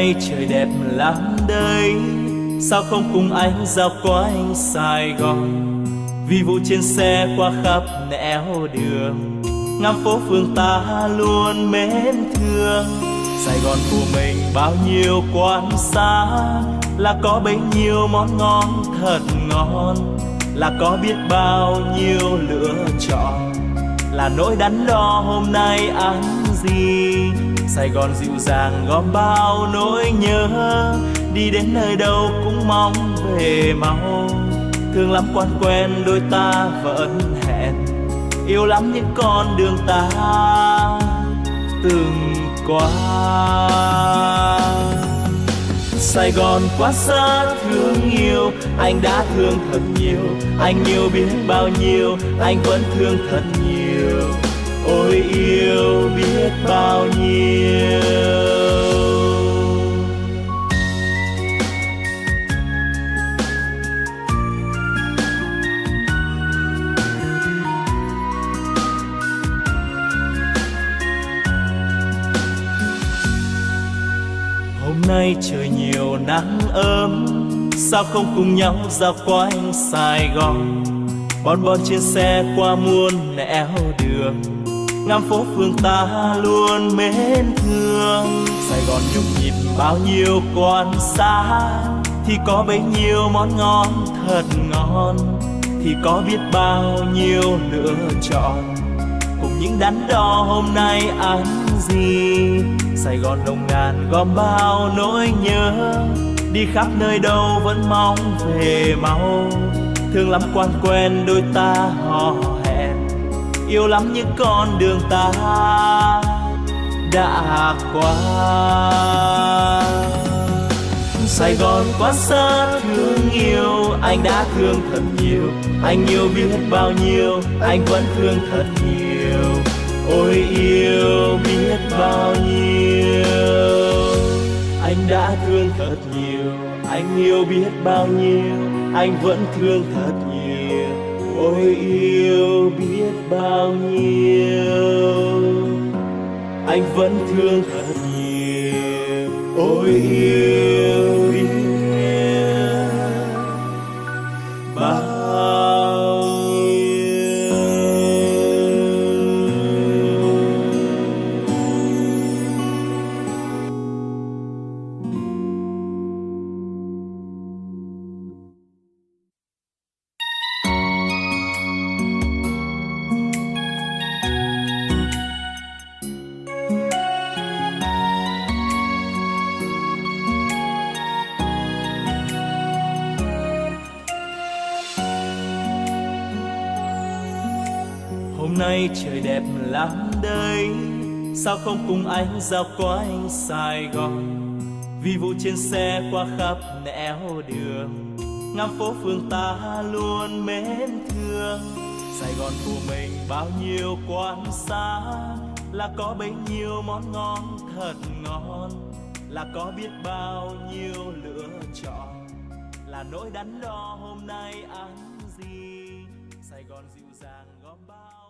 nay trời đẹp lắm đây, sao không cùng anh dạo quanh Sài Gòn. Vì vụ trên xe qua khắp nẻo đường, ngắm phố phường ta luôn mến thương. Sài Gòn của mình bao nhiêu quán xá, là có bấy nhiêu món ngon thật ngon, là có biết bao nhiêu lựa chọn, là nỗi đắn đo hôm nay ăn gì. Sài Gòn dịu dàng gom bao nỗi nhớ, đi đến nơi đâu cũng mong về mau. Thương lắm quan quen đôi ta vẫn hẹn, yêu lắm những con đường ta từng qua. Sài Gòn quá xa thương yêu, anh đã thương thật nhiều, anh yêu biết bao nhiêu, anh vẫn thương thật nhiều. Ôi yêu biết bao nhiêu. Hôm nay trời nhiều nắng ấm, sao không cùng nhau dạo quanh Sài Gòn. Bon bon trên xe qua muôn nẻo đường, ngắm phố phường ta luôn mến thương. Sài Gòn nhộn nhịp bao nhiêu quán xá, thì có bấy nhiêu món ngon thật ngon, thì có biết bao nhiêu lựa chọn, cùng những đắn đo hôm nay ăn gì. Sài Gòn nồng nàn gom bao nỗi nhớ, đi khắp nơi đâu vẫn mong về mau. Thương lắm quan quen đôi ta hò hẹn, yêu lắm những con đường ta đã qua. Sài Gòn quá xa thương yêu, anh đã thương thật nhiều, anh yêu biết bao nhiêu, anh vẫn thương thật nhiều. Ôi yêu biết bao nhiêu, anh đã thương thật nhiều, anh yêu biết bao nhiêu, anh vẫn thương thật nhiều. Ôi yêu biết bao nhiêu, anh vẫn thương thật nhiều. Ôi yêu biết bao nhiêu. Hôm nay trời đẹp lắm đây, sao không cùng anh dạo quanh Sài Gòn. Vì vụ trên xe qua khắp nẻo đường, ngắm phố phường ta luôn mến thương. Sài Gòn của mình bao nhiêu quán xá, là có bấy nhiêu món ngon thật ngon, là có biết bao nhiêu lựa chọn, là nỗi đắn đo hôm nay ăn gì. Sài Gòn dịu dàng gom bao